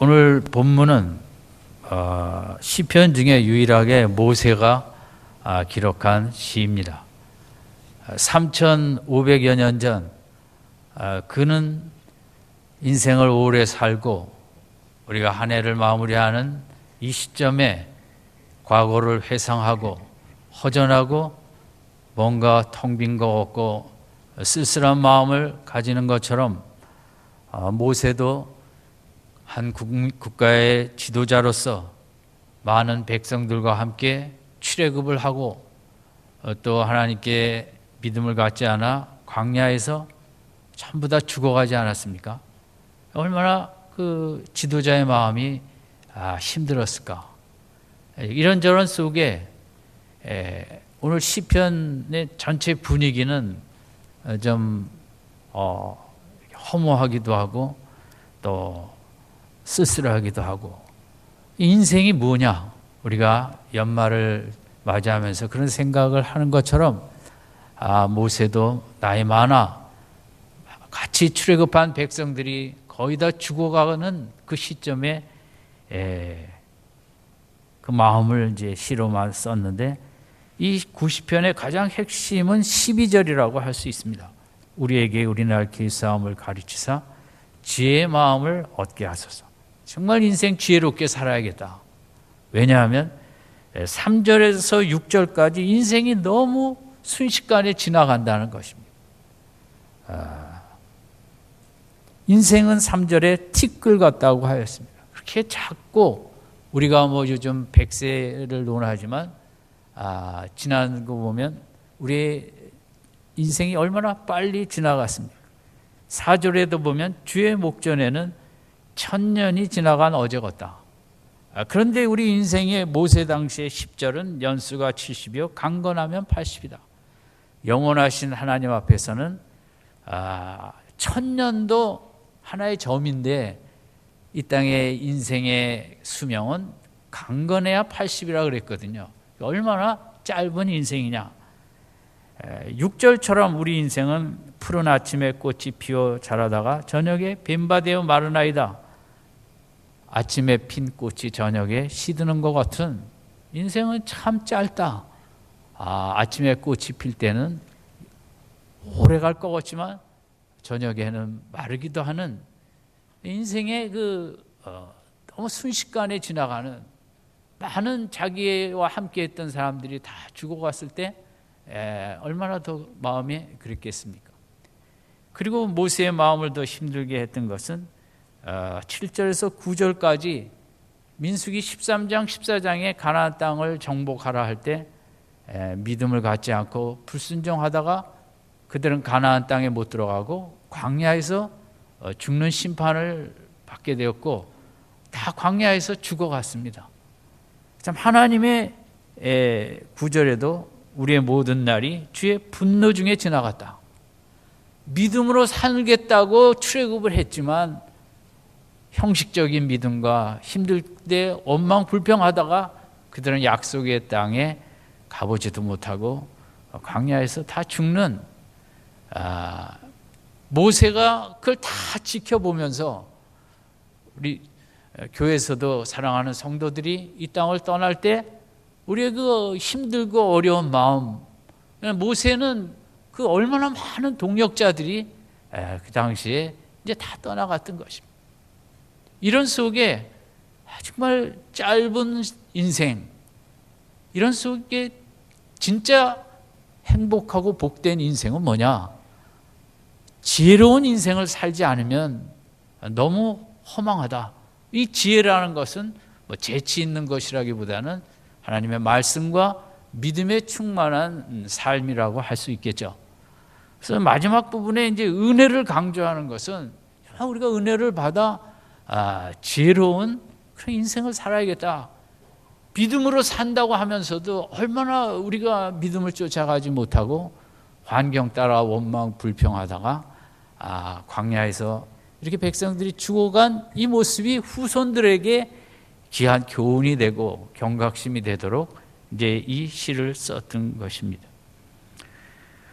오늘 본문은 시편 중에 유일하게 모세가 기록한 시입니다. 3,500여 년 전 그는 인생을 오래 살고 우리가 한 해를 마무리하는 이 시점에 과거를 회상하고 허전하고 뭔가 텅 빈 것 같고 쓸쓸한 마음을 가지는 것처럼 모세도 한 국가의 지도자로서 많은 백성들과 함께 출애굽을 하고 또 하나님께 믿음을 갖지 않아 광야에서 전부 다 죽어가지 않았습니까? 얼마나 그 지도자의 마음이 힘들었을까. 이런저런 속에 오늘 시편의 전체 분위기는 좀 허무하기도 하고 또 쓸쓸하기도 하고, 인생이 뭐냐, 우리가 연말을 맞이하면서 그런 생각을 하는 것처럼 모세도 나이 많아 같이 출애굽한 백성들이 거의 다 죽어가는 그 시점에 그 마음을 이제 시로만 썼는데, 이 90편의 가장 핵심은 12절이라고 할 수 있습니다. 우리에게 우리날 길 싸움을 가르치사 지혜의 마음을 얻게 하소서. 정말 인생 지혜롭게 살아야겠다. 왜냐하면 3절에서 6절까지 인생이 너무 순식간에 지나간다는 것입니다. 인생은 3절에 티끌 같다고 하였습니다. 그렇게 작고, 우리가 뭐 요즘 100세를 논하지만 지나는 거 보면 우리의 인생이 얼마나 빨리 지나갔습니까? 4절에도 보면 주의 목전에는 1000년이 지나간 어제 같다. 그런데 우리 인생의 모세 당시의 10절은 연수가 70이요 강건하면 80이다. 영원하신 하나님 앞에서는 1000년도 하나의 점인데, 이 땅의 인생의 수명은 강건해야 80이라 그랬거든요. 얼마나 짧은 인생이냐. 6절처럼 우리 인생은 푸른 아침에 꽃이 피어 자라다가 저녁에 뱀바되어 마르나이다. 아침에 핀 꽃이 저녁에 시드는 것 같은 인생은 참 짧다. 아침에 꽃이 필 때는 오래 갈 것 같지만 저녁에는 마르기도 하는 인생의 너무 순식간에 지나가는, 많은 자기와 함께 했던 사람들이 다 죽어갔을 때 얼마나 더 마음이 그랬겠습니까? 그리고 모세의 마음을 더 힘들게 했던 것은 7절에서 9절까지 민수기 13장 14장에 가나안 땅을 정복하라 할 때 믿음을 갖지 않고 불순종하다가 그들은 가나안 땅에 못 들어가고 광야에서 죽는 심판을 받게 되었고, 다 광야에서 죽어갔습니다. 참, 하나님의 구절에도 우리의 모든 날이 주의 분노 중에 지나갔다. 믿음으로 살겠다고 출애굽을 했지만 형식적인 믿음과 힘들 때 원망불평하다가 그들은 약속의 땅에 가보지도 못하고 광야에서 다 죽는, 모세가 그걸 다 지켜보면서 우리 교회에서도 사랑하는 성도들이 이 땅을 떠날 때 우리의 그 힘들고 어려운 마음, 모세는 그 얼마나 많은 동역자들이 그 당시에 이제 다 떠나갔던 것입니다. 이런 속에 정말 짧은 인생, 이런 속에 진짜 행복하고 복된 인생은 뭐냐? 지혜로운 인생을 살지 않으면 너무 허망하다. 이 지혜라는 것은 뭐 재치 있는 것이라기보다는 하나님의 말씀과 믿음에 충만한 삶이라고 할 수 있겠죠. 그래서 마지막 부분에 이제 은혜를 강조하는 것은 우리가 은혜를 받아 지혜로운 그런 인생을 살아야겠다. 믿음으로 산다고 하면서도 얼마나 우리가 믿음을 쫓아가지 못하고 환경 따라 원망 불평하다가 광야에서 이렇게 백성들이 죽어간 이 모습이 후손들에게 귀한 교훈이 되고 경각심이 되도록 이제 이 시를 썼던 것입니다.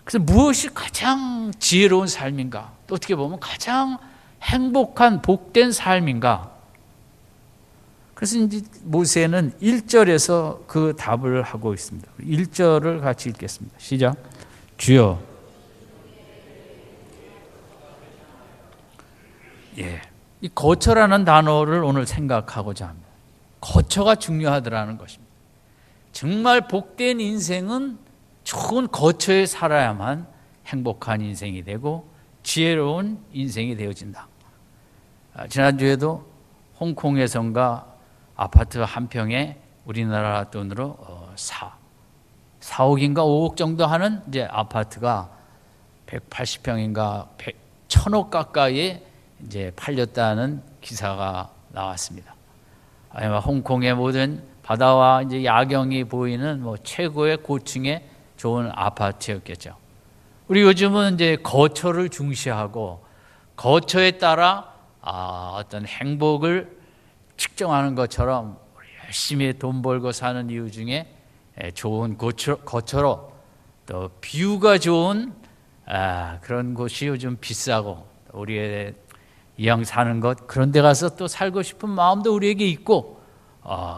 그래서 무엇이 가장 지혜로운 삶인가? 또 어떻게 보면 가장 행복한 복된 삶인가? 그래서 이제 모세는 1절에서 그 답을 하고 있습니다. 1절을 같이 읽겠습니다. 시작. 주여. 예. 이 거처라는 단어를 오늘 생각하고자 합니다. 거처가 중요하더라는 것입니다. 정말 복된 인생은 좋은 거처에 살아야만 행복한 인생이 되고 지혜로운 인생이 되어진다. 지난주에도 홍콩에선가 아파트 한 평에 우리나라 돈으로 4억인가 5억 정도 하는 이제 아파트가 180평인가 1000억 가까이에 이제 팔렸다는 기사가 나왔습니다. 아마 홍콩의 모든 바다와 이제 야경이 보이는 뭐 최고의 고층의 좋은 아파트였겠죠. 우리 요즘은 이제 거처를 중시하고 거처에 따라 어떤 행복을 측정하는 것처럼 열심히 돈 벌고 사는 이유 중에 좋은 거처로 또 뷰가 좋은 그런 곳이 요즘 비싸고 우리의 이왕 사는 것 그런 데 가서 또 살고 싶은 마음도 우리에게 있고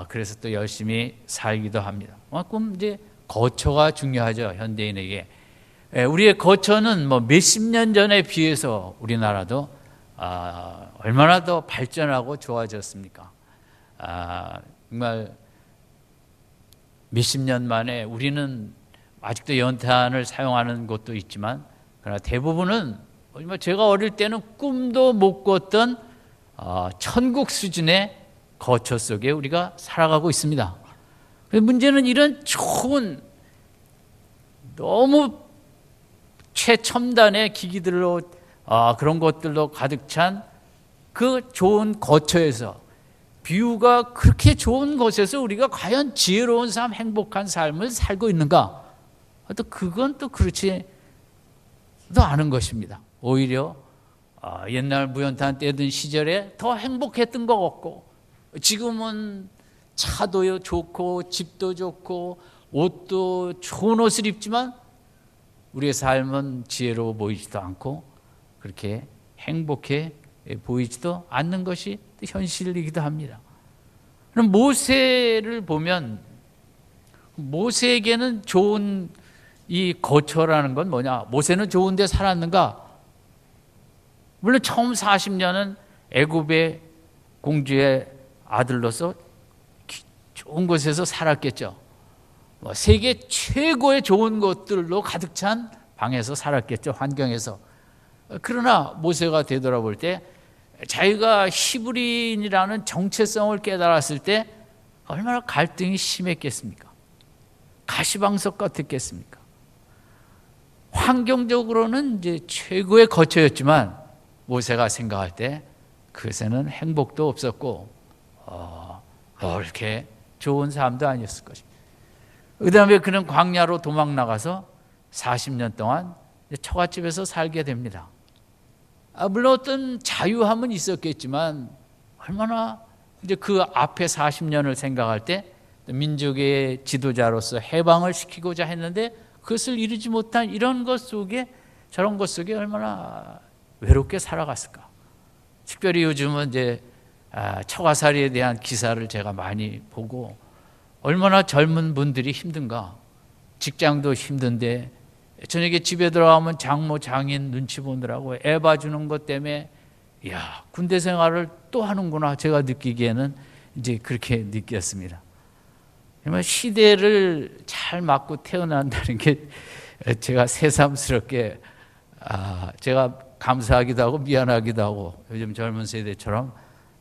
그래서 또 열심히 살기도 합니다. 그만큼 이제 거처가 중요하죠. 현대인에게. 우리의 거처는 뭐 몇십 년 전에 비해서 우리나라도 얼마나 더 발전하고 좋아졌습니까? 정말 몇십 년 만에 우리는 아직도 연탄을 사용하는 곳도 있지만 그러나 대부분은 제가 어릴 때는 꿈도 못 꿨던 천국 수준의 거처 속에 우리가 살아가고 있습니다. 문제는 이런 좋은 너무 최첨단의 기기들로 그런 것들로 가득 찬 그 좋은 거처에서 뷰가 그렇게 좋은 곳에서 우리가 과연 지혜로운 삶, 행복한 삶을 살고 있는가? 또 그건 또 그렇지도 않은 것입니다. 오히려 옛날 무연탄 떼던 시절에 더 행복했던 것 같고 지금은 차도 좋고 집도 좋고 옷도 좋은 옷을 입지만 우리의 삶은 지혜로워 보이지도 않고 그렇게 행복해 보이지도 않는 것이 현실이기도 합니다. 그럼 모세를 보면 모세에게는 좋은 이 거처라는 건 뭐냐? 모세는 좋은 데 살았는가? 물론 처음 40년은 애굽의 공주의 아들로서 좋은 곳에서 살았겠죠. 세계 최고의 좋은 것들로 가득 찬 방에서 살았겠죠. 환경에서. 그러나 모세가 되돌아볼 때 자기가 히브리인이라는 정체성을 깨달았을 때 얼마나 갈등이 심했겠습니까? 가시방석 같았겠습니까? 환경적으로는 이제 최고의 거처였지만 모세가 생각할 때 그것에는 행복도 없었고 그렇게 좋은 삶도 아니었을 것입니다. 그 다음에 그는 광야로 도망 나가서 40년 동안 처갓집에서 살게 됩니다. 물론 어떤 자유함은 있었겠지만 얼마나 이제 그 앞에 40년을 생각할 때 민족의 지도자로서 해방을 시키고자 했는데 그것을 이루지 못한 이런 것 속에 저런 것 속에 얼마나 외롭게 살아갔을까. 특별히 요즘은 이제 처가살이에 대한 기사를 제가 많이 보고 얼마나 젊은 분들이 힘든가. 직장도 힘든데 저녁에 집에 들어가면 장모 장인 눈치 보느라고 애 봐주는 것 때문에 이야 군대 생활을 또 하는구나 제가 느끼기에는 이제 그렇게 느꼈습니다. 정말 시대를 잘 맞고 태어난다는 게 제가 새삼스럽게 제가 감사하기도 하고 미안하기도 하고 요즘 젊은 세대처럼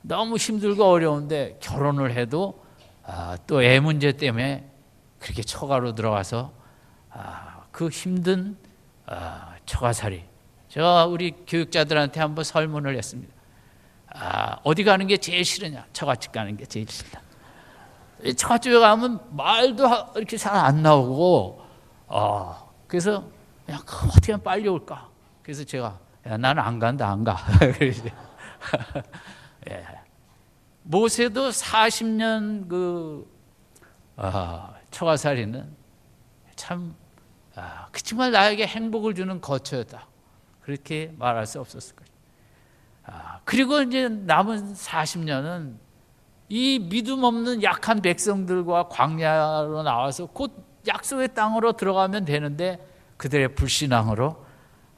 너무 힘들고 어려운데 결혼을 해도 또 애 문제 때문에 그렇게 처가로 들어가서 그 힘든 처가살이 제가 우리 교육자들한테 한번 설문을 했습니다. 어디 가는 게 제일 싫으냐? 처갓집 가는 게 제일 싫다. 처갓집에 가면 말도 이렇게 잘 안 나오고 그래서 야, 어떻게 하면 빨리 올까? 그래서 제가 야, 나는 안 간다 안 가. 예. 모세도 40년 그 처가살이는 참 그치만 나에게 행복을 주는 거처였다. 그렇게 말할 수 없었을 거예요. 그리고 이제 남은 40년은 이 믿음 없는 약한 백성들과 광야로 나와서 곧 약속의 땅으로 들어가면 되는데 그들의 불신앙으로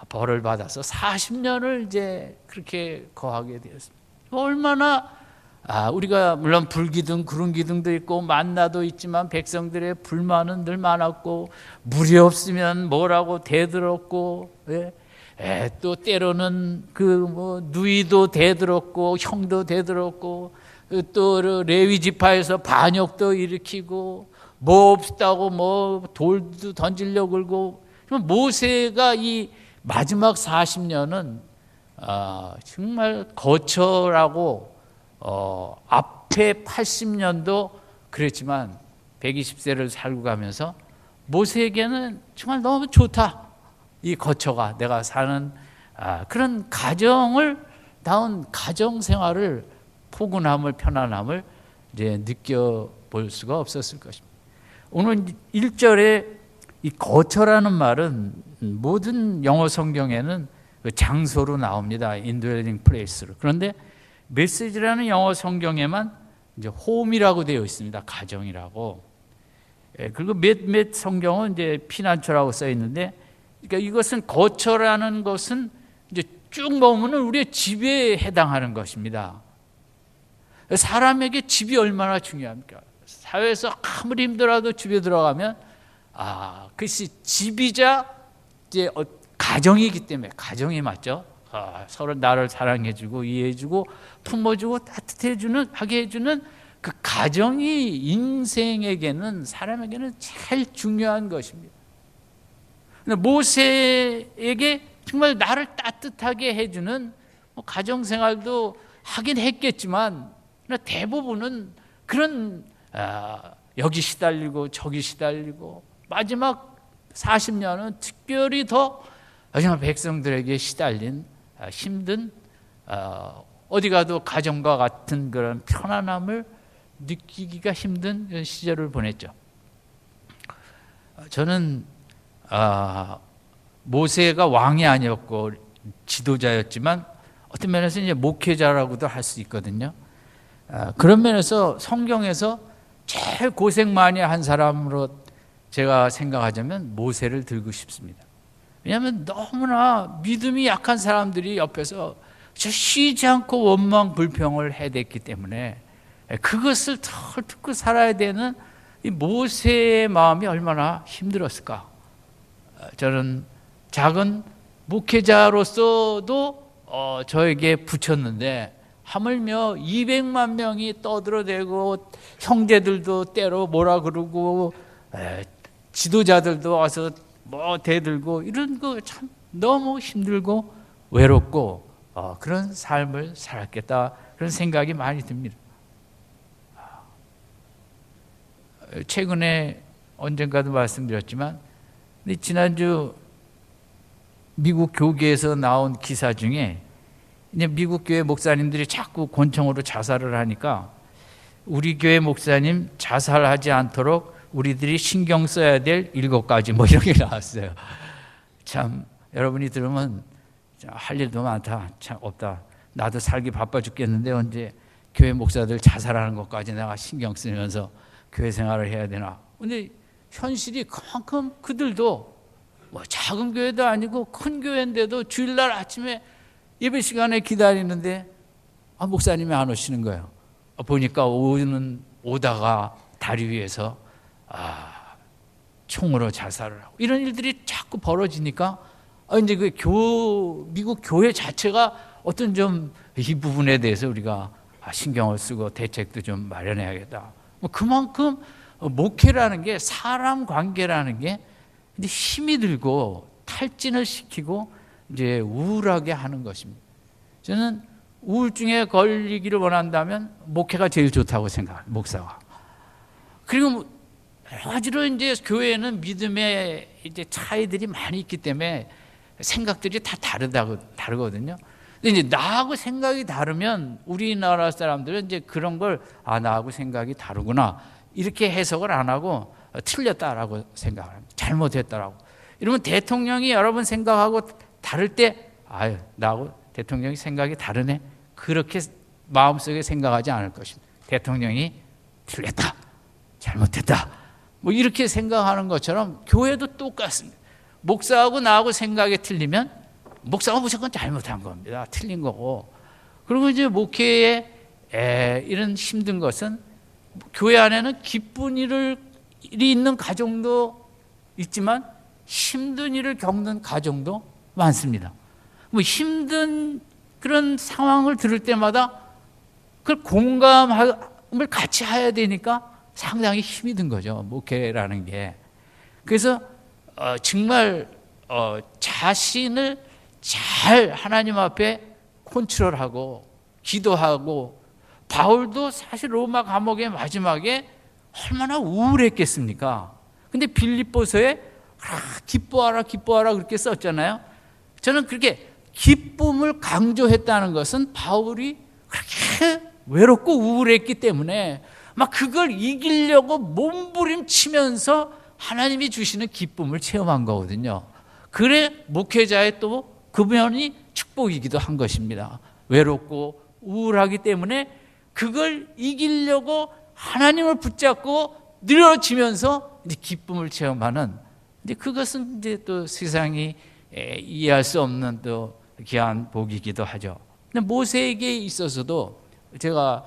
벌을 받아서 40년을 이제 그렇게 거하게 되었습니다. 얼마나 우리가 물론 불기둥 구름 기둥도 있고 만나도 있지만 백성들의 불만은 늘 많았고 물이 없으면 뭐라고 대들었고, 또 때로는 누이도 대들었고 형도 대들었고 또 레위 지파에서 반역도 일으키고 뭐 없다고 뭐 돌도 던지려고 그러고. 모세가 이 마지막 40년은 정말 거처라고 앞에 80년도 그랬지만 120세를 살고 가면서 모세에게는 정말 너무 좋다. 이 거처가 내가 사는 그런 다운 가정 생활을 포근함을 편안함을 이제 느껴볼 수가 없었을 것입니다. 오늘 1절에 이 거처라는 말은 모든 영어 성경에는 그 장소로 나옵니다. indwelling place로. 그런데 메시지라는 영어 성경에만 이제 홈이라고 되어 있습니다. 가정이라고. 그리고 몇 성경은 이제 피난처라고 써 있는데, 그러니까 이것은 거처라는 것은 이제 쭉 보면 우리의 집에 해당하는 것입니다. 사람에게 집이 얼마나 중요합니까? 사회에서 아무리 힘들어도 집에 들어가면 그것이 집이자 이제 가정이기 때문에 가정이 맞죠. 서로 나를 사랑해주고 이해해주고 품어주고 따뜻해주는 하게 해주는 그 가정이 인생에게는 사람에게는 제일 중요한 것입니다. 모세에게 정말 나를 따뜻하게 해주는 가정 생활도 하긴 했겠지만 대부분은 그런 여기 시달리고 저기 시달리고 마지막 40년은 특별히 더 정말 백성들에게 시달린 힘든 어디 가도 가정과 같은 그런 편안함을 느끼기가 힘든 시절을 보냈죠. 저는 모세가 왕이 아니었고 지도자였지만 어떤 면에서 이제 목회자라고도 할 수 있거든요. 그런 면에서 성경에서 제일 고생 많이 한 사람으로 제가 생각하자면 모세를 들고 싶습니다. 왜냐하면 너무나 믿음이 약한 사람들이 옆에서 쉬지 않고 원망 불평을 해댔기 때문에 그것을 덜 듣고 살아야 되는 이 모세의 마음이 얼마나 힘들었을까. 저는 작은 목회자로서도 저에게 붙였는데 하물며 200만 명이 떠들어대고 형제들도 때로 뭐라 그러고 지도자들도 와서 뭐 대들고 이런 거 참 너무 힘들고 외롭고 그런 삶을 살았겠다 그런 생각이 많이 듭니다. 최근에 언젠가도 말씀드렸지만 지난주 미국 교계에서 나온 기사 중에 이제 미국 교회 목사님들이 자꾸 권총으로 자살을 하니까 우리 교회 목사님 자살하지 않도록 우리들이 신경 써야 될 7가지 뭐 이런 게 나왔어요. 참 여러분이 들으면 할 일도 많다. 참 없다. 나도 살기 바빠 죽겠는데 언제 교회 목사들 자살하는 것까지 내가 신경 쓰면서 교회 생활을 해야 되나. 근데 현실이 그만큼 그들도 뭐 작은 교회도 아니고 큰 교회인데도 주일날 아침에 예배 시간에 기다리는데 목사님이 안 오시는 거예요. 보니까 오다가 다리 위에서 총으로 자살을 하고 이런 일들이 자꾸 벌어지니까 이제 미국 교회 자체가 어떤 좀 이 부분에 대해서 우리가 신경을 쓰고 대책도 좀 마련해야겠다. 그만큼 목회라는 게 사람 관계라는 게 힘이 들고 탈진을 시키고 이제 우울하게 하는 것입니다. 저는 우울증에 걸리기를 원한다면 목회가 제일 좋다고 생각합니다. 목사가. 그리고 여러 가지로 이제 교회에는 믿음의 이제 차이들이 많이 있기 때문에 생각들이 다 다르거든요. 근데 이제 나하고 생각이 다르면 우리나라 사람들은 이제 그런 걸 나하고 생각이 다르구나 이렇게 해석을 안 하고 틀렸다라고 생각을 합니다. 잘못했다라고. 이러면 대통령이 여러분 생각하고 다를 때 나하고 대통령이 생각이 다르네 그렇게 마음속에 생각하지 않을 것입니다. 대통령이 틀렸다, 잘못했다, 뭐 이렇게 생각하는 것처럼 교회도 똑같습니다. 목사하고 나하고 생각이 틀리면 목사가 무조건 잘못한 겁니다. 틀린 거고. 그리고 이제 목회에 이런 힘든 것은 교회 안에는 기쁜 일이 있는 가정도 있지만 힘든 일을 겪는 가정도 많습니다. 뭐 힘든 그런 상황을 들을 때마다 그걸 공감을 같이 해야 되니까 상당히 힘이 든 거죠, 목회라는 게. 그래서 정말 자신을 잘 하나님 앞에 컨트롤하고 기도하고, 바울도 사실 로마 감옥의 마지막에 얼마나 우울했겠습니까? 근데 빌립보서에 기뻐하라 기뻐하라 그렇게 썼잖아요. 저는 그렇게 기쁨을 강조했다는 것은 바울이 그렇게 외롭고 우울했기 때문에 막 그걸 이기려고 몸부림치면서 하나님이 주시는 기쁨을 체험한 거거든요. 그래 목회자의 또 그 면이 축복이기도 한 것입니다. 외롭고 우울하기 때문에 그걸 이기려고 하나님을 붙잡고 늘어지면서 이제 기쁨을 체험하는, 이제 그것은 이제 또 세상이 이해할 수 없는 또 귀한 복이기도 하죠. 근데 모세에게 있어서도 제가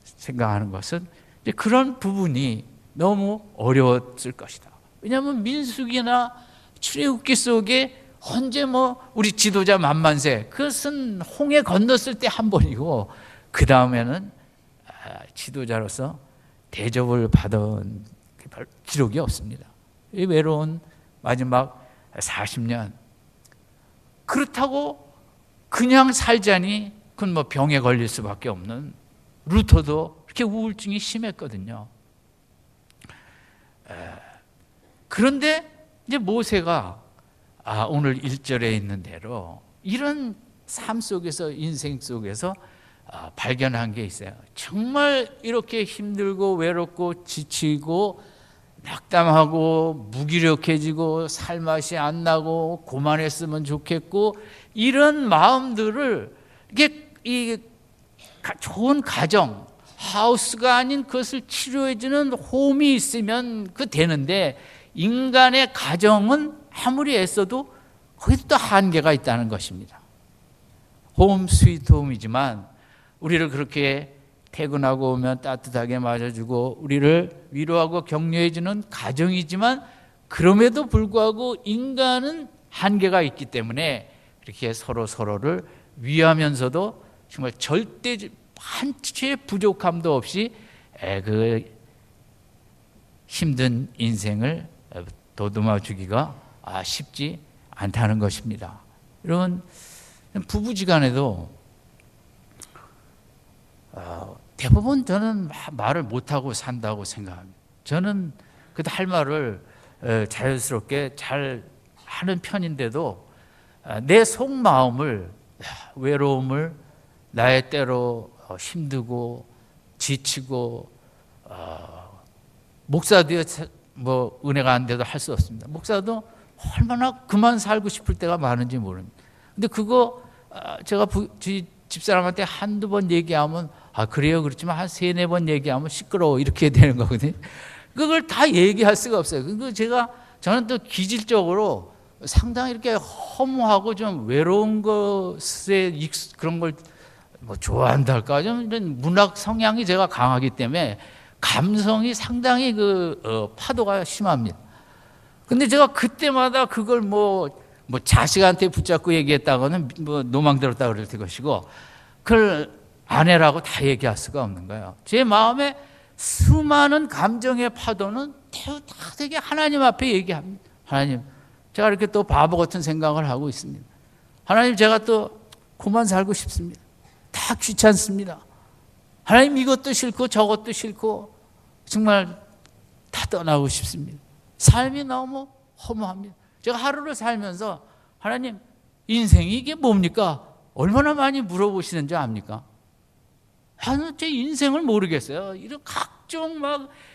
생각하는 것은 이제 그런 부분이 너무 어려웠을 것이다. 왜냐하면 민수기나 출애굽기 속에 언제 뭐 우리 지도자 만만세, 그것은 홍해 건넜을 때 한 번이고 그 다음에는 지도자로서 대접을 받은 기록이 없습니다. 이 외로운 마지막 40년. 그렇다고 그냥 살자니 그건 뭐 병에 걸릴 수밖에 없는, 루터도 그렇게 우울증이 심했거든요. 그런데 이제 모세가 오늘 1절에 있는 대로 이런 삶 속에서, 인생 속에서 발견한 게 있어요. 정말 이렇게 힘들고 외롭고 지치고 낙담하고 무기력해지고 살맛이 안 나고 고만했으면 좋겠고, 이런 마음들을 이게 좋은 가정, 하우스가 아닌 그것을 치료해주는 홈이 있으면 그 되는데, 인간의 가정은 아무리 애써도 거기도 또 한계가 있다는 것입니다. 홈 스위트 홈이지만 우리를 그렇게 퇴근하고 오면 따뜻하게 맞아주고 우리를 위로하고 격려해주는 가정이지만, 그럼에도 불구하고 인간은 한계가 있기 때문에 이렇게 서로를 위하면서도 정말 절대 한 채의 부족함도 없이 그 힘든 인생을 도듬어 주기가 쉽지 않다는 것입니다. 여러분, 부부지간에도 대부분 저는 말을 못하고 산다고 생각합니다. 저는 그래도 할 말을 자연스럽게 잘 하는 편인데도 내 속마음을, 외로움을, 나의 때로 힘들고 지치고, 목사도 뭐 은혜가 안 돼도 할 수 없습니다. 목사도 얼마나 그만 살고 싶을 때가 많은지 모릅니다. 근데 그거 제가 집사람한테 한두 번 얘기하면 그래요, 그렇지만 한 세네 번 얘기하면 시끄러워 이렇게 되는 거거든요. 그걸 다 얘기할 수가 없어요. 저는 또 기질적으로 상당히 이렇게 허무하고 좀 외로운 것에 그런 걸 뭐 좋아한다 할까, 좀 이런 문학 성향이 제가 강하기 때문에 감성이 상당히 파도가 심합니다. 근데 제가 그때마다 그걸 뭐 자식한테 붙잡고 얘기했다고는 뭐 노망 들었다 그럴 것이고, 그걸 아내라고 다 얘기할 수가 없는 거예요. 제 마음에 수많은 감정의 파도는 다 되게 하나님 앞에 얘기합니다. 하나님, 제가 이렇게 또 바보 같은 생각을 하고 있습니다. 하나님, 제가 또 그만 살고 싶습니다. 다 귀찮습니다. 하나님, 이것도 싫고 저것도 싫고 정말 다 떠나고 싶습니다. 삶이 너무 허무합니다. 제가 하루를 살면서 하나님, 인생이 이게 뭡니까? 얼마나 많이 물어보시는지 압니까? 저는 제 인생을 모르겠어요. 이런 각종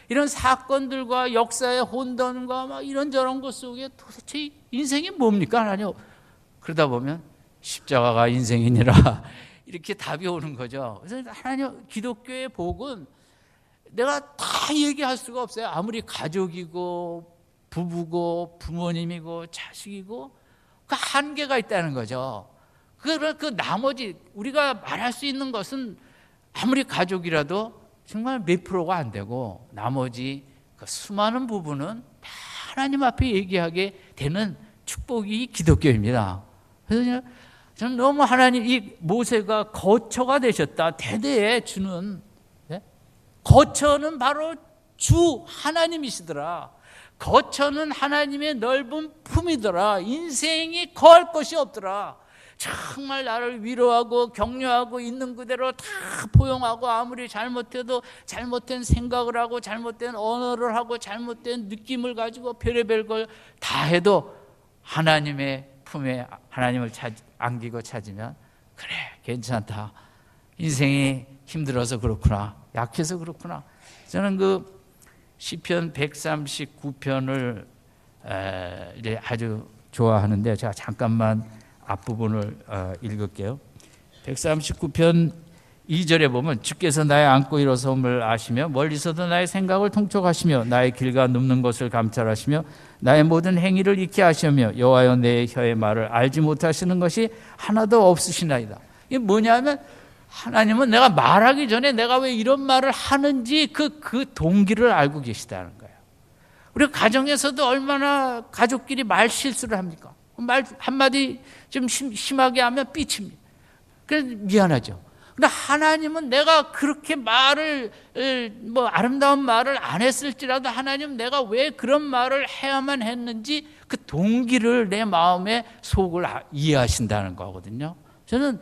이런 사건들과 역사의 혼돈과 이런저런 것 속에 도대체 인생이 뭡니까, 하나님? 그러다 보면 십자가가 인생이니라 이렇게 답이 오는 거죠. 그래서 하나님, 기독교의 복은 내가 다 얘기할 수가 없어요. 아무리 가족이고 부부고 부모님이고 자식이고 그 한계가 있다는 거죠. 그 나머지 우리가 말할 수 있는 것은 아무리 가족이라도 정말 몇 프로가 안 되고, 나머지 그 수많은 부분은 다 하나님 앞에 얘기하게 되는 축복이 기독교입니다. 그래서 저는 너무 하나님, 이 모세가 거처가 되셨다, 대대에 주는, 거처는 바로 주 하나님이시더라. 거처는 하나님의 넓은 품이더라. 인생이 거할 것이 없더라. 정말 나를 위로하고 격려하고 있는 그대로 다 포용하고, 아무리 잘못해도 잘못된 생각을 하고 잘못된 언어를 하고 잘못된 느낌을 가지고 별의별 걸 다 해도 하나님의 품에 하나님을 안기고 찾으면, 그래, 괜찮다. 인생이 힘들어서 그렇구나, 약해서 그렇구나. 저는 그 시편 139편을 이제 아주 좋아하는데, 제가 잠깐만 앞부분을 읽을게요. 139편 2절에 보면, 주께서 나의 안고 일어섬을 아시며 멀리서도 나의 생각을 통촉하시며 나의 길과 눕는 것을 감찰하시며 나의 모든 행위를 익히 아시며 여호와여, 내 혀의 말을 알지 못하시는 것이 하나도 없으시나이다. 이게 뭐냐면, 하나님은 내가 말하기 전에 내가 왜 이런 말을 하는지 그 동기를 알고 계시다는 거예요. 우리 가정에서도 얼마나 가족끼리 말 실수를 합니까? 말 한마디 좀 심하게 하면 삐칩니다. 그래서 미안하죠. 근데 하나님은 내가 그렇게 말을, 아름다운 말을 안 했을지라도, 하나님은 내가 왜 그런 말을 해야만 했는지 그 동기를, 내 마음의 속을 이해하신다는 거거든요. 저는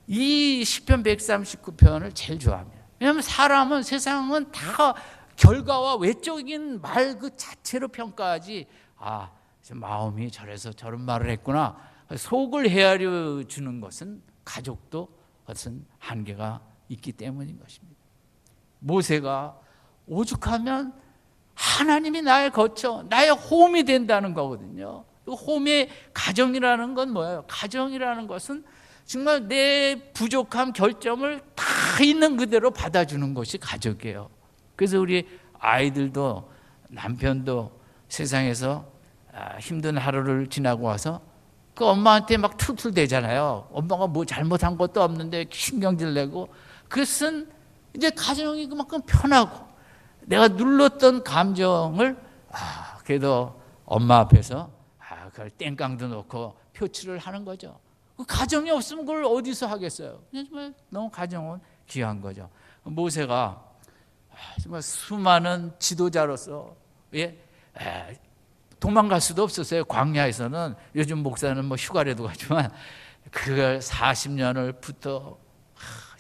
이 시편 139편을 제일 좋아합니다. 왜냐하면 사람은, 세상은 다 결과와 외적인 말 그 자체로 평가하지, 마음이 저래서 저런 말을 했구나, 속을 헤아려 주는 것은 가족도 그것은 한계가 있기 때문인 것입니다. 모세가 오죽하면 하나님이 나의 거처, 나의 홈이 된다는 거거든요. 그 홈의 가정이라는 건 뭐예요? 가정이라는 것은 정말 내 부족한 결점을 다 있는 그대로 받아주는 것이 가족이에요. 그래서 우리 아이들도, 남편도 세상에서 힘든 하루를 지나고 와서 그 엄마한테 막 툴툴대잖아요. 엄마가 뭐 잘못한 것도 없는데 신경질 내고. 그것은 이제 가정이 그만큼 편하고, 내가 눌렀던 감정을 그래도 엄마 앞에서 그걸 땡깡도 놓고 표출을 하는 거죠. 그 가정이 없으면 그걸 어디서 하겠어요? 정말 너무 가정은 귀한 거죠. 모세가 정말 수많은 지도자로서, 도망갈 수도 없었어요. 광야에서는. 요즘 목사는 뭐 휴가라도 가지만, 그걸 40년을 붙어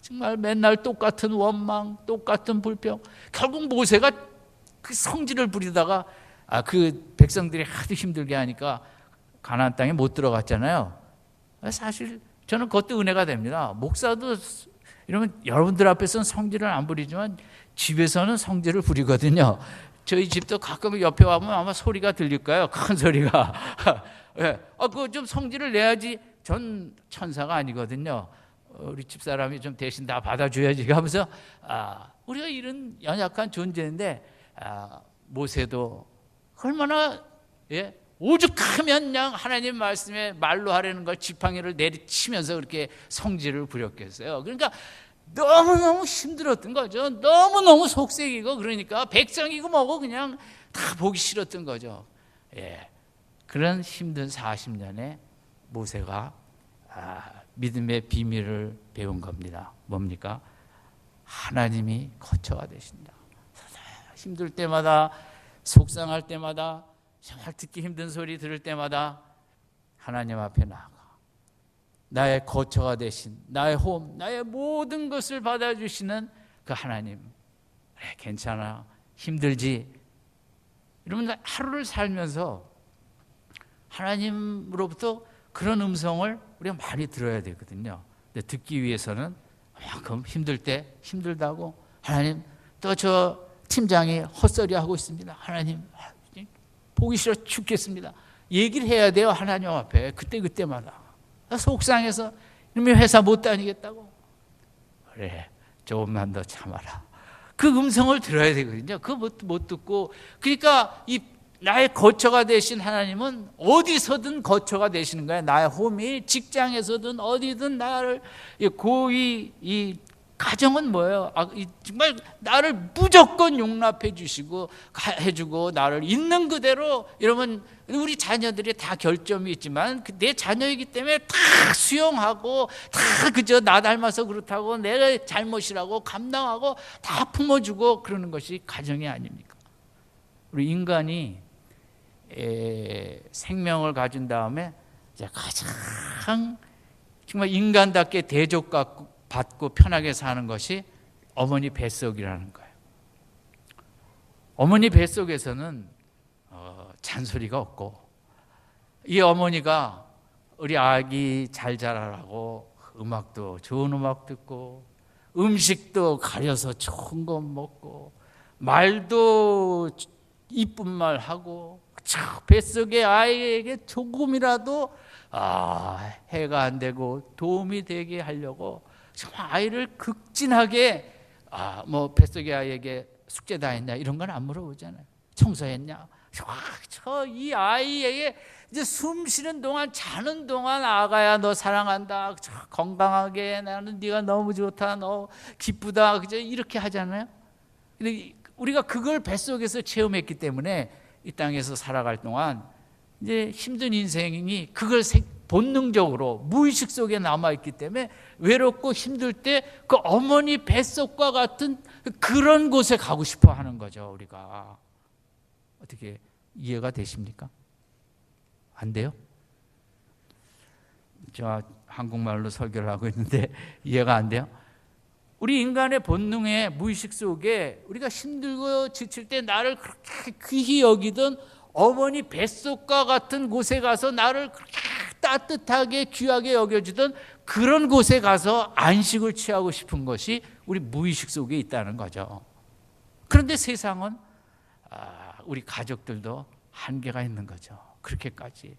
정말 맨날 똑같은 원망, 똑같은 불평. 결국 모세가 그 성질을 부리다가 그 백성들이 하도 힘들게 하니까 가나안 땅에 못 들어갔잖아요. 사실 저는 그것도 은혜가 됩니다. 목사도 이러면 여러분들 앞에서는 성질을 안 부리지만 집에서는 성질을 부리거든요. 저희 집도 가끔 옆에 와보면 아마 소리가 들릴 거예요. 큰 소리가. 그거 좀 성질을 내야지. 전 천사가 아니거든요. 우리 집사람이 좀 대신 다 받아줘야지 하면서, 우리가 이런 연약한 존재인데, 모세도 얼마나, 오죽하면 그냥 하나님 말씀에 말로 하려는 걸 지팡이를 내리치면서 그렇게 성질을 부렸겠어요. 그러니까 너무너무 힘들었던 거죠. 너무너무 속색이고, 그러니까 백성이고 뭐고 그냥 다 보기 싫었던 거죠. 그런 힘든 40년에 모세가 믿음의 비밀을 배운 겁니다. 뭡니까? 하나님이 거처가 되신다. 힘들 때마다, 속상할 때마다, 정말 듣기 힘든 소리 들을 때마다 하나님 앞에 나아가 나의 거처가 되신, 나의 홈, 나의 모든 것을 받아주시는 그 하나님. 괜찮아, 힘들지. 여러분, 하루를 살면서 하나님으로부터 그런 음성을 우리가 많이 들어야 되거든요. 근데 듣기 위해서는 그만큼 힘들 때 힘들다고, 하나님, 또 저 팀장이 헛소리 하고 있습니다. 하나님, 보기 싫어 죽겠습니다. 얘기를 해야 돼요. 하나님 앞에. 그때마다. 속상해서 이놈이 회사 못 다니겠다고. 그래, 조금만 더 참아라. 그 음성을 들어야 되거든요. 그거 못 듣고, 그러니까 이 나의 거처가 되신 하나님은 어디서든 거처가 되시는 거야. 나의 홈이 직장에서든 어디든 나를, 이 가정은 뭐예요? 정말 나를 무조건 용납해 주시고 해주고 나를 있는 그대로. 이러면 우리 자녀들이 다 결점이 있지만 내 자녀이기 때문에 다 수용하고, 다 그저 나 닮아서 그렇다고 내 잘못이라고 감당하고 다 품어주고 그러는 것이 가정이 아닙니까? 우리 인간이 생명을 가진 다음에 이제 가장 정말 인간답게 대접받고 편하게 사는 것이 어머니 뱃속이라는 거예요. 어머니 뱃속에서는 잔소리가 없고, 이 어머니가 우리 아기 잘 자라라고 음악도 좋은 음악 듣고, 음식도 가려서 좋은 거 먹고, 말도 이쁜 말 하고, 뱃속의 아이에게 조금이라도 해가 안 되고 도움이 되게 하려고 정말 아이를 극진하게, 뭐 뱃속의 아이에게 숙제 다 했냐 이런 건 안 물어보잖아요. 청소했냐? 이 아이에게 이제 숨 쉬는 동안, 자는 동안 아가야 너 사랑한다, 건강하게, 나는 네가 너무 좋다, 너 기쁘다, 그저 이렇게 하잖아요. 근데 우리가 그걸 뱃속에서 체험했기 때문에 이 땅에서 살아갈 동안 이제 힘든 인생이 그걸 본능적으로 무의식 속에 남아있기 때문에 외롭고 힘들 때 그 어머니 뱃속과 같은 그런 곳에 가고 싶어 하는 거죠. 우리가 어떻게 이해가 되십니까? 안 돼요? 저 한국말로 설교를 하고 있는데 이해가 안 돼요? 우리 인간의 본능의 무의식 속에 우리가 힘들고 지칠 때 나를 그렇게 귀히 여기던 어머니 뱃속과 같은 곳에 가서 나를 그렇게 따뜻하게 귀하게 여겨주던 그런 곳에 가서 안식을 취하고 싶은 것이 우리 무의식 속에 있다는 거죠. 그런데 세상은 우리 가족들도 한계가 있는 거죠. 그렇게까지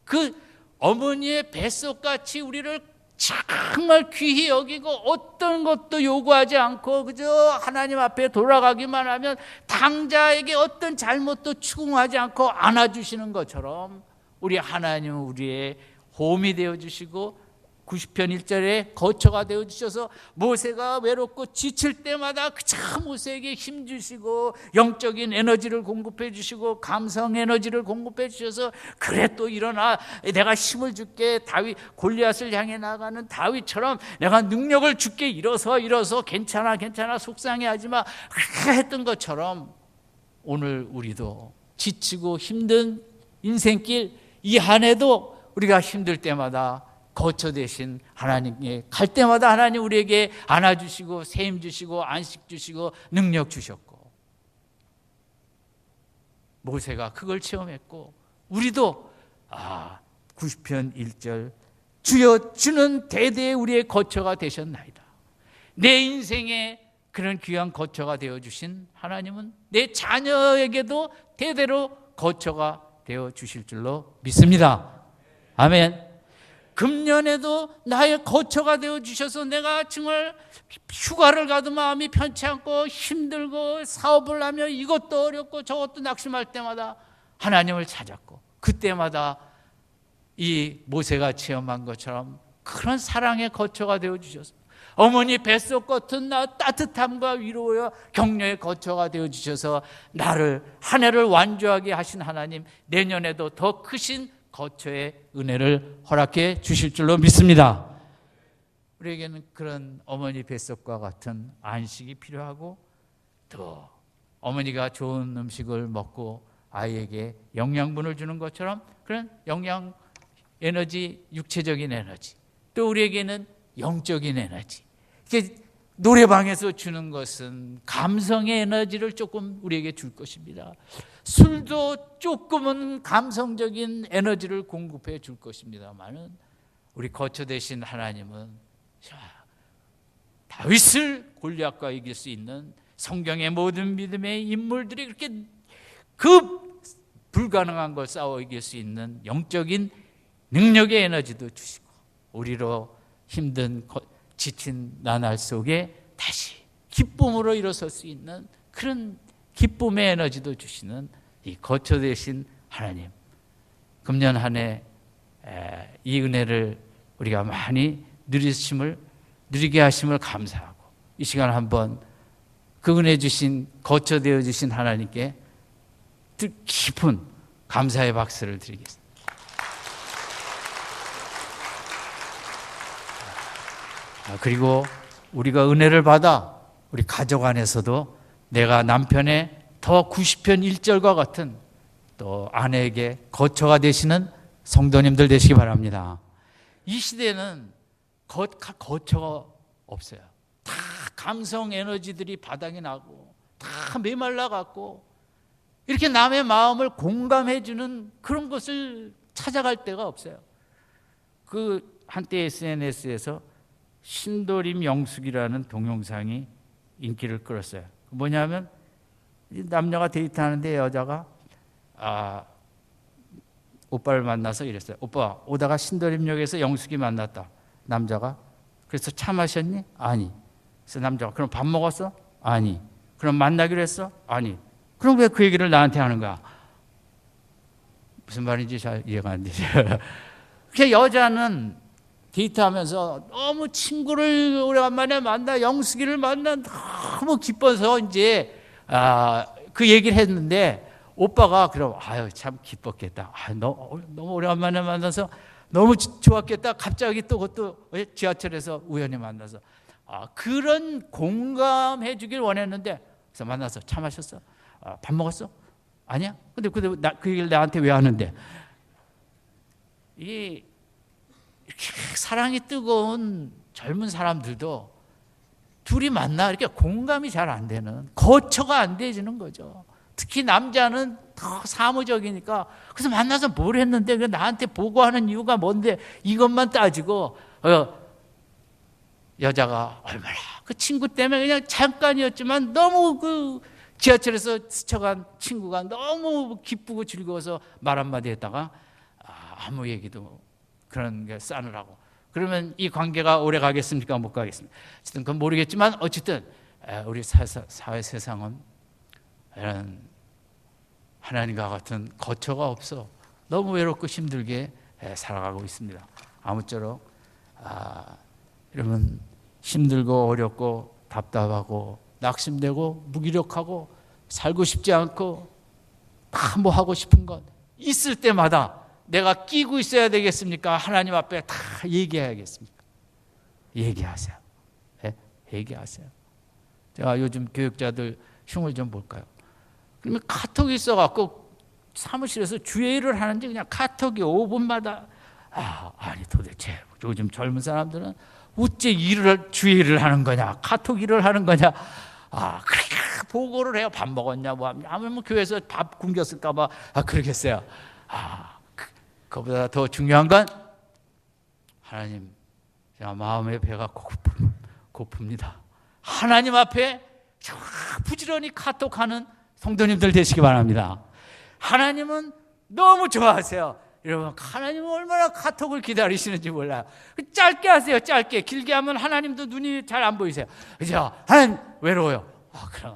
그 어머니의 뱃속같이 우리를 정말 귀히 여기고 어떤 것도 요구하지 않고 그저 하나님 앞에 돌아가기만 하면 당자에게 어떤 잘못도 추궁하지 않고 안아주시는 것처럼 우리 하나님은 우리의 홈이 되어주시고 90편 1절에 거처가 되어주셔서 모세가 외롭고 지칠 때마다 그저 모세에게 힘주시고 영적인 에너지를 공급해 주시고 감성 에너지를 공급해 주셔서 그래 또 일어나 내가 힘을 줄게, 다윗 골리앗을 향해 나가는 다윗처럼 내가 능력을 줄게, 일어서 괜찮아 속상해하지 마 했던 것처럼 오늘 우리도 지치고 힘든 인생길 이 한 해도 우리가 힘들 때마다 거처 되신 하나님께 갈 때마다 하나님 우리에게 안아주시고 세임 주시고 안식 주시고 능력 주셨고, 모세가 그걸 체험했고 우리도 90편 1절 주여 주는 대대에 우리의 거처가 되셨나이다. 내 인생에 그런 귀한 거처가 되어주신 하나님은 내 자녀에게도 대대로 거처가 되어주실 줄로 믿습니다. 아멘. 금년에도 나의 거처가 되어주셔서 내가 정말 휴가를 가도 마음이 편치 않고 힘들고 사업을 하며 이것도 어렵고 저것도 낙심할 때마다 하나님을 찾았고, 그때마다 이 모세가 체험한 것처럼 그런 사랑의 거처가 되어주셔서 어머니 뱃속 같은 나 따뜻함과 위로와 격려의 거처가 되어주셔서 나를 한 해를 완주하게 하신 하나님, 내년에도 더 크신 거처의 은혜를 허락해 주실 줄로 믿습니다. 우리에게는 그런 어머니 뱃속과 같은 안식이 필요하고, 또 어머니가 좋은 음식을 먹고 아이에게 영양분을 주는 것처럼 그런 영양 에너지, 육체적인 에너지, 또 우리에게는 영적인 에너지, 이게 노래방에서 주는 것은 감성의 에너지를 조금 우리에게 줄 것입니다. 술도 조금은 감성적인 에너지를 공급해 줄 것입니다만은 우리 거처 되신 하나님은 다윗을 골리앗과 이길 수 있는 성경의 모든 믿음의 인물들이 그렇게 불가능한 걸 싸워 이길 수 있는 영적인 능력의 에너지도 주시고, 우리로 힘든 지친 나날 속에 다시 기쁨으로 일어설 수 있는 그런 기쁨의 에너지도 주시는 이 거처 되신 하나님, 금년 한 해 이 은혜를 우리가 많이 누리게 하심을 감사하고, 이 시간 한번 그 은혜 주신 거처 되어 주신 하나님께 깊은 감사의 박수를 드리겠습니다. 그리고 우리가 은혜를 받아 우리 가족 안에서도 내가 남편의 더 90편 1절과 같은 또 아내에게 거처가 되시는 성도님들 되시기 바랍니다. 이 시대는 거처가 없어요. 다 감성 에너지들이 바닥이 나고 다 메말라 갖고 이렇게 남의 마음을 공감해 주는 그런 것을 찾아갈 데가 없어요. 그 한때 SNS에서 신도림 영숙이라는 동영상이 인기를 끌었어요. 뭐냐면 남녀가 데이트하는데 여자가 오빠를 만나서 이랬어요. 오빠, 오다가 신도림역에서 영숙이 만났다. 남자가, 그래서 차 마셨니? 아니. 그래서 남자가, 그럼 밥 먹었어? 아니. 그럼 만나기로 했어? 아니. 그럼 왜 그 얘기를 나한테 하는 거야? 무슨 말인지 잘 이해가 안 되죠. 그러니까 여자는 데이트하면서 너무 친구를 오래간만에 만나, 영숙이를 만나 너무 기뻐서 이제 그 얘기를 했는데, 오빠가 그럼 아유 참 기뻤겠다. 너무 오래간만에 만나서 너무 좋았겠다. 갑자기 또 그것도 지하철에서 우연히 만나서 그런 공감해 주길 원했는데, 그래서 만나서 차 마셨어? 밥 먹었어? 아니야? 근데 그 얘기를 나한테 왜 하는데? 이 사랑이 뜨거운 젊은 사람들도 둘이 만나 이렇게 공감이 잘 안 되는, 거처가 안 되지는 거죠. 특히 남자는 더 사무적이니까, 그래서 만나서 뭘 했는데 나한테 보고하는 이유가 뭔데, 이것만 따지고 여자가 얼마나 그 친구 때문에 그냥 잠깐이었지만 너무 그 지하철에서 스쳐간 친구가 너무 기쁘고 즐거워서 말 한마디 했다가 아무 얘기도 그런 게 싸늘하고, 그러면 이 관계가 오래 가겠습니까? 못 가겠습니까? 어쨌든 그건 모르겠지만 어쨌든 우리 사회 세상은 이런 하나님과 같은 거처가 없어 너무 외롭고 힘들게 살아가고 있습니다. 아무쪼록 여러분 힘들고 어렵고 답답하고 낙심되고 무기력하고 살고 싶지 않고 다 뭐 하고 싶은 것 있을 때마다 내가 끼고 있어야 되겠습니까? 하나님 앞에 다 얘기해야겠습니까? 얘기하세요. 얘기하세요. 제가 요즘 교육자들 흉을 좀 볼까요? 그러면 카톡이 있어갖고 사무실에서 주회의를 하는지 그냥 카톡이 5분마다 아니 도대체 요즘 젊은 사람들은 어째 주회의를 하는 거냐, 카톡 일을 하는 거냐, 그렇게 보고를 해요. 밥 먹었냐, 뭐 아무튼 교회에서 밥 굶겼을까 봐 그러겠어요. 그보다 더 중요한 건 하나님, 제가 마음의 배가 고픕니다. 하나님 앞에 부지런히 카톡하는 성도님들 되시기 바랍니다. 하나님은 너무 좋아하세요. 여러분, 하나님은 얼마나 카톡을 기다리시는지 몰라요. 짧게 하세요. 짧게. 길게 하면 하나님도 눈이 잘 안 보이세요. 그죠? 하나님 외로워요. 그래.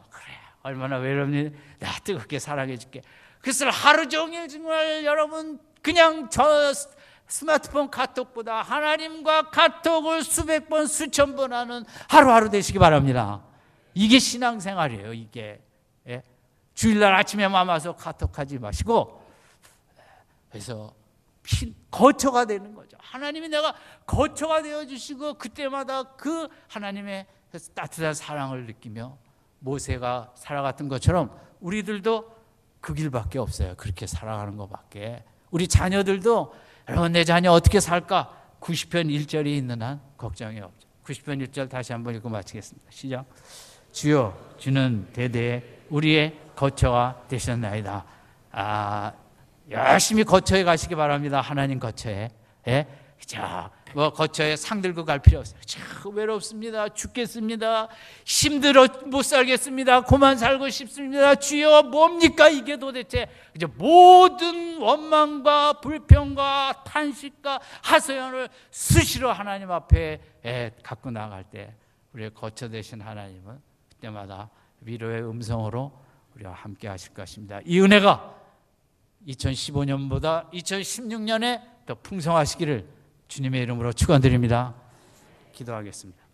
얼마나 외롭니? 나 뜨겁게 사랑해 줄게. 그래서 하루 종일 정말 여러분 그냥 저 스마트폰 카톡보다 하나님과 카톡을 수백 번 수천 번 하는 하루하루 되시기 바랍니다. 이게 신앙생활이에요. 이게. 주일날 아침에만 와서 카톡하지 마시고, 그래서 거처가 되는 거죠. 하나님이 내가 거처가 되어주시고 그때마다 그 하나님의 따뜻한 사랑을 느끼며 모세가 살아갔던 것처럼 우리들도 그 길밖에 없어요. 그렇게 살아가는 것밖에. 우리 자녀들도 여러분 내 자녀 어떻게 살까? 90편 1절이 있는 한 걱정이 없죠. 90편 1절 다시 한번 읽고 마치겠습니다. 시작. 주여, 주는 대대에 우리의 거처가 되셨나이다. 열심히 거처에 가시기 바랍니다. 하나님 거처에. 자, 뭐 거처에 상 들고 갈 필요 없어요. 참 외롭습니다. 죽겠습니다. 힘들어 못 살겠습니다. 그만 살고 싶습니다. 주여 뭡니까 이게 도대체? 이제 모든 원망과 불평과 탄식과 하소연을 수시로 하나님 앞에 갖고 나갈 때 우리의 거처 되신 하나님은 그때마다 위로의 음성으로 우리와 함께 하실 것입니다. 이 은혜가 2015년보다 2016년에 더 풍성하시기를 주님의 이름으로 축원드립니다. 기도하겠습니다.